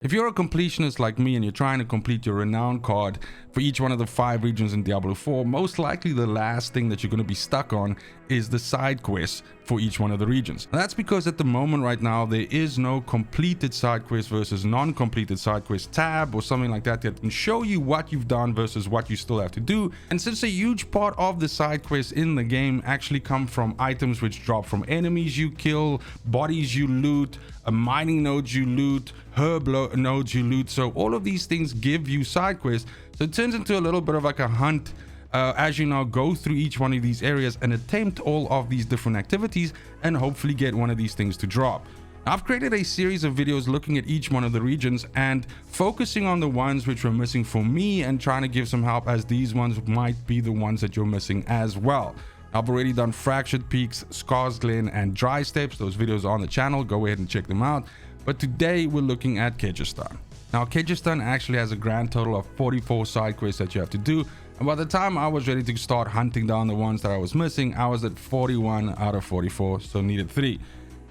If you're a completionist like me and you're trying to complete your renown card for each one of the 5 regions in Diablo 4, most likely the last thing that you're going to be stuck on is the side quests for each one of the regions. And that's because at the moment right now there is no completed side quest versus non-completed side quest tab or something like that that can show you what you've done versus what you still have to do. And since a huge part of the side quests in the game actually come from items which drop from enemies you kill, bodies you loot, mining nodes you loot, herb nodes you loot, so all of these things give you side quests. So it turns into a little bit of like a hunt as you now go through each one of these areas and attempt all of these different activities and hopefully get one of these things to drop. I've created a series of videos looking at each one of the regions and focusing on the ones which were missing for me and trying to give some help, as these ones might be the ones that you're missing as well. I've already done Fractured Peaks, Scars Glen, and Dry Steps. Those videos are on the channel. Go ahead and check them out. But today we're looking at Kehjistan. Now, Kehjistan actually has a grand total of 44 side quests that you have to do. And by the time I was ready to start hunting down the ones that I was missing, I was at 41 out of 44, so needed 3.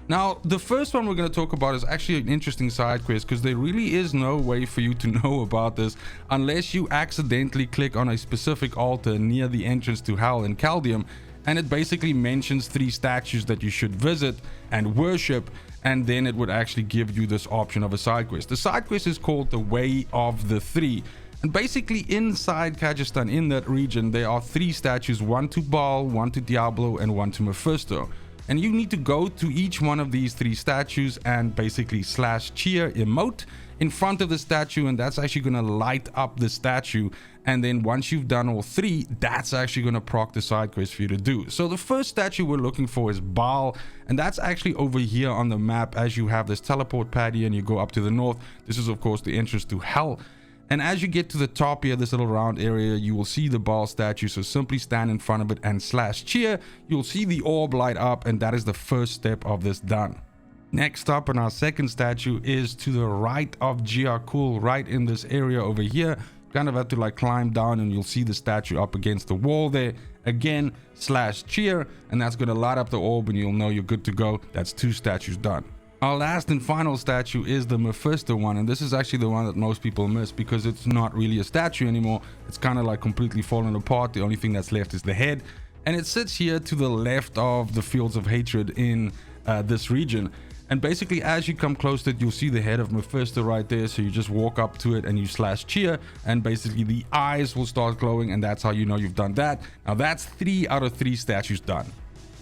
Now, the first one we're going to talk about is actually an interesting side quest because there really is no way for you to know about this unless you accidentally click on a specific altar near the entrance to Hell in Caldium. And it basically mentions 3 statues that you should visit and worship, and then it would actually give you this option of a side quest. The side quest is called the Way of the 3, and basically inside Kehjistan, in that region, there are 3 statues, one to Baal, one to Diablo, and one to Mephisto. And you need to go to each one of these 3 statues and basically /cheer emote in front of the statue, and that's actually going to light up the statue. And then once you've done all 3, that's actually going to proc the side quest for you to do. So the first statue we're looking for is Baal, and that's actually over here on the map as you have this teleport pad here and you go up to the north. This is of course the entrance to Hell. And as you get to the top here, this little round area, you will see the Baal statue. So simply stand in front of it and /cheer. You'll see the orb light up, and that is the first step of this done. Next up on our second statue is to the right of Jiakul, right in this area over here. Kind of have to like climb down and you'll see the statue up against the wall there. Again, /cheer, and that's going to light up the orb and you'll know you're good to go. That's 2 statues done. Our last and final statue is the Mephisto one, and this is actually the one that most people miss because it's not really a statue anymore. It's kind of like completely fallen apart. The only thing that's left is the head, and it sits here to the left of the Fields of Hatred in this region. And basically as you come close to it, you'll see the head of Mephisto right there. So you just walk up to it and you /cheer, and basically the eyes will start glowing, and that's how you know you've done that. Now that's 3 out of 3 statues done.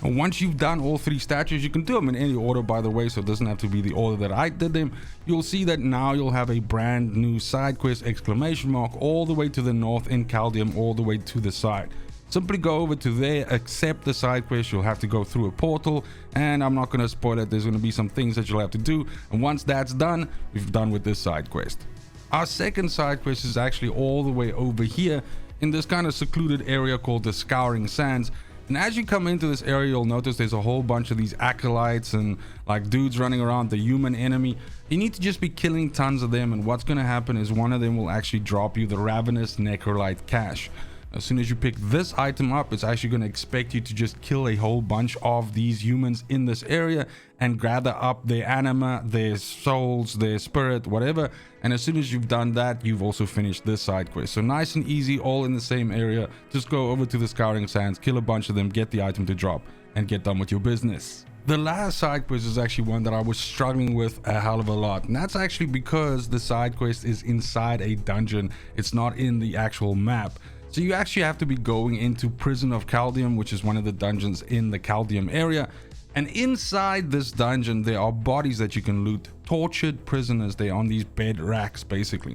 And once you've done all 3 statues, you can do them in any order, by the way, so it doesn't have to be the order that I did them. You'll see that now you'll have a brand new side quest ! All the way to the north in Caldium, all the way to the side. Simply go over to there, accept the side quest. You'll have to go through a portal, and I'm not going to spoil it. There's going to be some things that you'll have to do, and once that's done, we've done with this side quest. Our second side quest is actually all the way over here in this kind of secluded area called the Scouring Sands. And as you come into this area, you'll notice there's a whole bunch of these acolytes and like dudes running around, the human enemy. You need to just be killing tons of them, and what's going to happen is one of them will actually drop you the ravenous necrolyte cache. As soon as you pick this item up, it's actually going to expect you to just kill a whole bunch of these humans in this area and gather up their anima, their souls, their spirit, whatever. And as soon as you've done that, you've also finished this side quest. So nice and easy, all in the same area. Just go over to the Scouring Sands, kill a bunch of them, get the item to drop, and get done with your business. The last side quest is actually one that I was struggling with a hell of a lot, and that's actually because the side quest is inside a dungeon. It's not in the actual map. So you actually have to be going into Prison of Caldium, which is one of the dungeons in the Caldium area. And inside this dungeon, there are bodies that you can loot, tortured prisoners. They're on these bed racks, basically.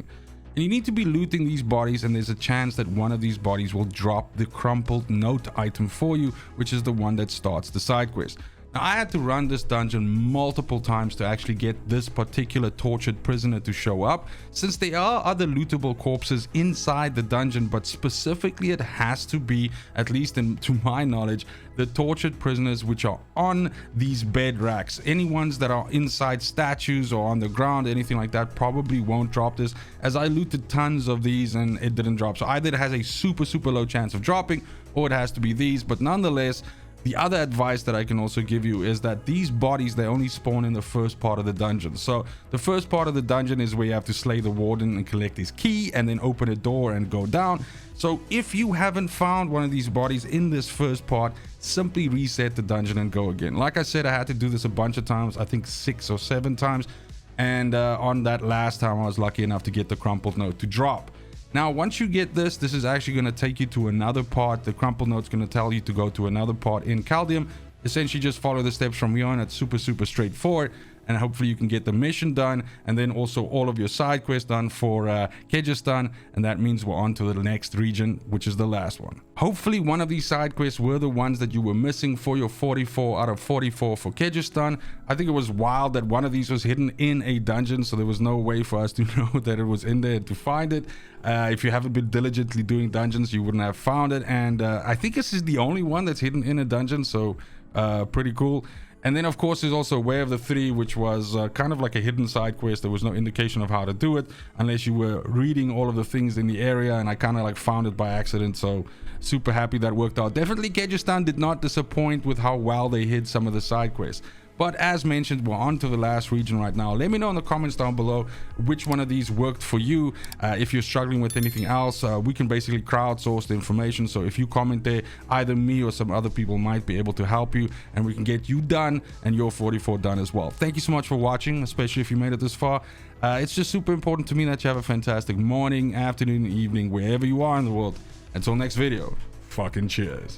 And you need to be looting these bodies, and there's a chance that one of these bodies will drop the crumpled note item for you, which is the one that starts the side quest. Now, I had to run this dungeon multiple times to actually get this particular tortured prisoner to show up, since there are other lootable corpses inside the dungeon, but specifically it has to be, at least to my knowledge, the tortured prisoners which are on these bed racks. Any ones that are inside statues or on the ground, anything like that, probably won't drop this, as I looted tons of these and it didn't drop. So either it has a super low chance of dropping, or it has to be these, but nonetheless, The other advice that I can also give you is that these bodies, they only spawn in the first part of the dungeon. So the first part of the dungeon is where you have to slay the warden and collect his key and then open a door and go down. So if you haven't found one of these bodies in this first part, simply reset the dungeon and go again. Like I said, I had to do this a bunch of times, I think 6 or 7 times. And on that last time, I was lucky enough to get the crumpled note to drop. Now, once you get this is actually going to take you to another part. The crumpled note's going to tell you to go to another part in Caldium. Essentially, just follow the steps from here on. It's super straightforward. And hopefully you can get the mission done, and then also all of your side quests done for Kehjistan, and that means we're on to the next region, which is the last one. Hopefully one of these side quests were the ones that you were missing for your 44 out of 44 for Kehjistan. I think it was wild that one of these was hidden in a dungeon, so there was no way for us to know that it was in there to find it. If you haven't been diligently doing dungeons, you wouldn't have found it, and I think this is the only one that's hidden in a dungeon, so pretty cool. And then, of course, there's also Way of the Three, which was kind of like a hidden side quest. There was no indication of how to do it unless you were reading all of the things in the area, and I kind of like found it by accident, so super happy that worked out. Definitely Kehjistan did not disappoint with how well they hid some of the side quests. But as mentioned, we're on to the last region right now. Let me know in the comments down below which one of these worked for you. If you're struggling with anything else, we can basically crowdsource the information. So if you comment there, either me or some other people might be able to help you, and we can get you done and your 44 done as well. Thank you so much for watching, especially if you made it this far. It's just super important to me that you have a fantastic morning, afternoon, evening, wherever you are in the world. Until next video, fucking cheers.